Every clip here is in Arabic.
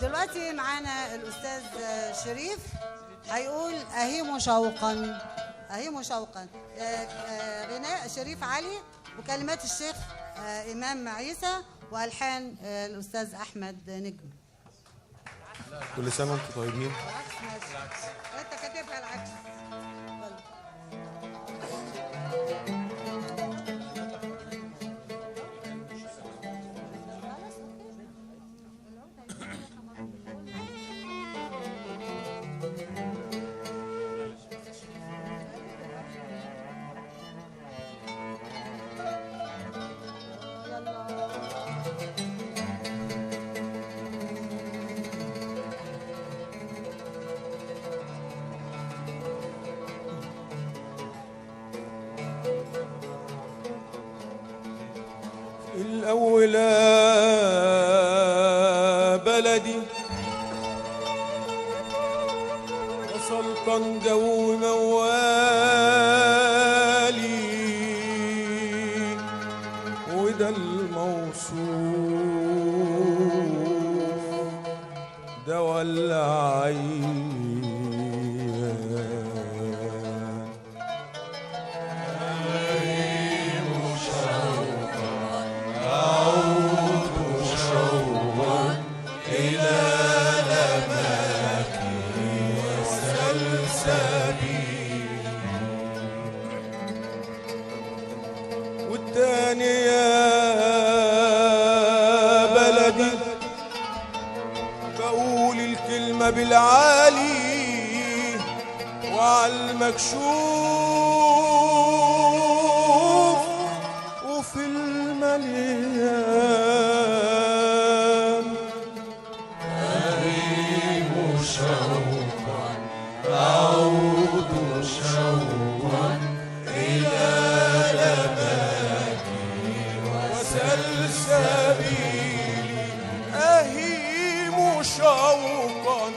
دلوقتي معانا الأستاذ شريف هيقول أهيم شوقا. أهيم شوقا، غناء شريف علي وكلمات الشيخ إمام عيسى وألحان الأستاذ أحمد نجم. كل سنة وانتم طيبين. أنت كاتبها العكس. الأولى بلدي وسلطن جو موالي وده الموصوف ده ولا عين والتاني يا بلدي بقول الكلمة بالعالي وعلى المكشوف وفي المليان أريم شوقا أعود شوقا إلى سلسبيلي أهيم شوقا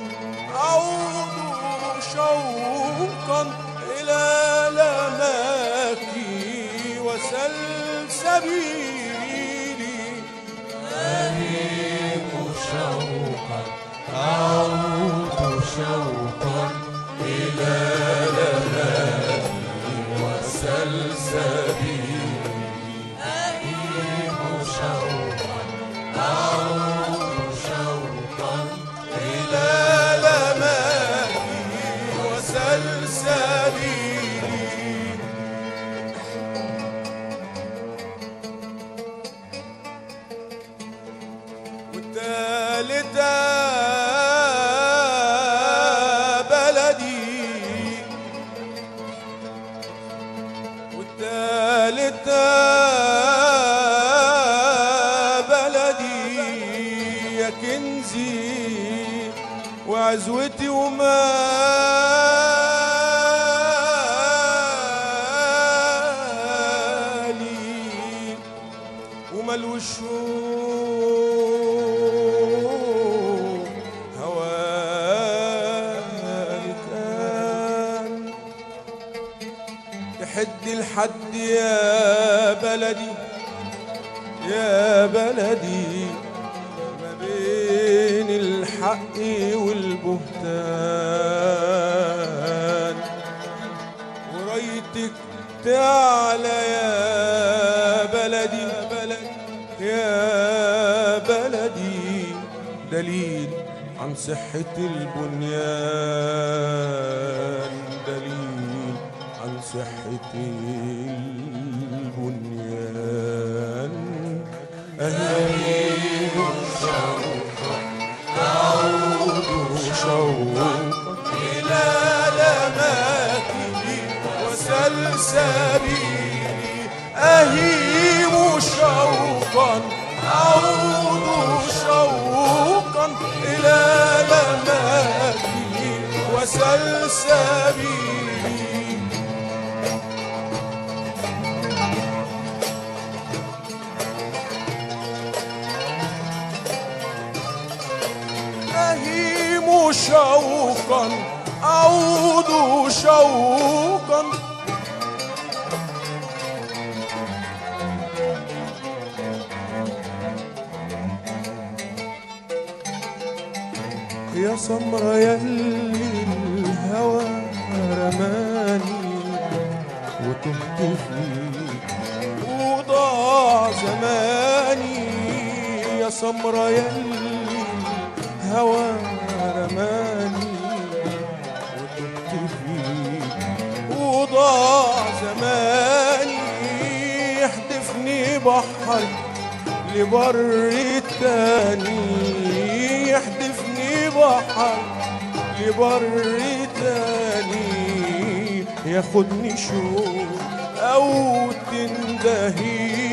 أعود شوقا إلى لماكي وسلسبيلي أهيم شوقا أعود شوقا إلى لماكي وسلسبيلي أعود شوقا إلى لماكي وسلسبيلي والتالتة بلدي والتالتة كنزي وعزوتي ومالي وملوش هواني كان تحد الحد يا بلدي يا بلدي بين الحق والبهتان ورايتك تعلى يا بلدي يا بلدي دليل عن صحة البنيان دليل عن صحة البنيان أهيم شوقا أعود شوقا إلى لماكي وسلسبيلي أهيم شوقا أعود شوقا إلى لماكي وسلسبيلي أهيم شوقا أعود شوقا يا سمرة يلي الهوى رماني وتهت فيك وضاع زماني. يا سمرة يلي الهوى رماني وتهت فيك وضاع زماني. يحدفني بحر لبر التاني، يحدفني بحر لبر تاني، ياخدني شوق أو تندهيني.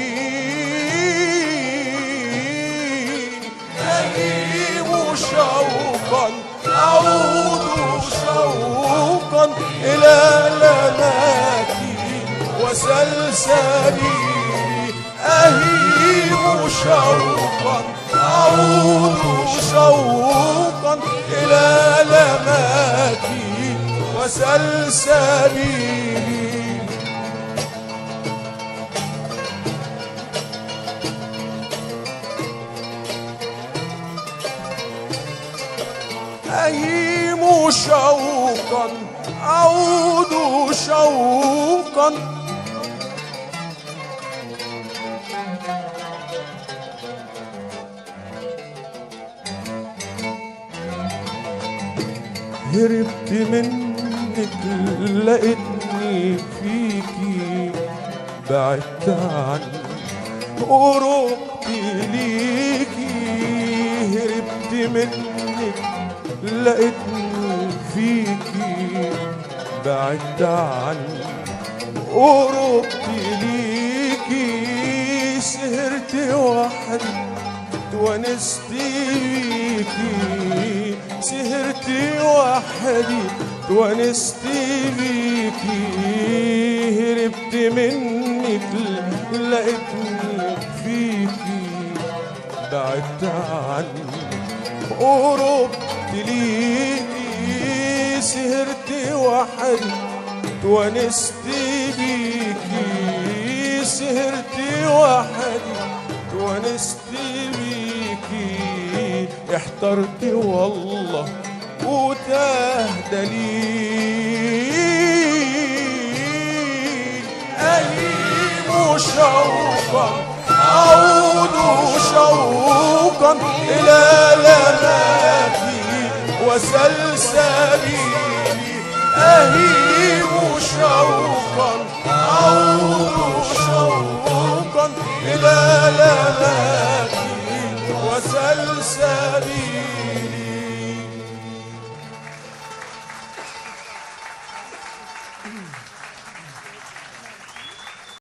أهيم شوقا أعود شوقا إلى لماتي وسلسبيلي. أهيم شوقا أعود شوقا إلى لماتي وسلسبيلي. أهيم شوقا أعود شوقا هربت منك لقيتني فيكي، بعدت عني قربت ليكي. هربت منك لقيتني فيكي، بعدت عني قربت ليكي. سهرت وحدي ونست بيكي، سهرت وحدي ونست بيكي. هربت منك لقيتني فيكي، بعدت عني قربت ليكي. سهرت وحدي ونست بيكي، سهرت وحدي ونست بيكي. احترت والله وتاه دليل. أهيم شوقا أعود شوقا إلى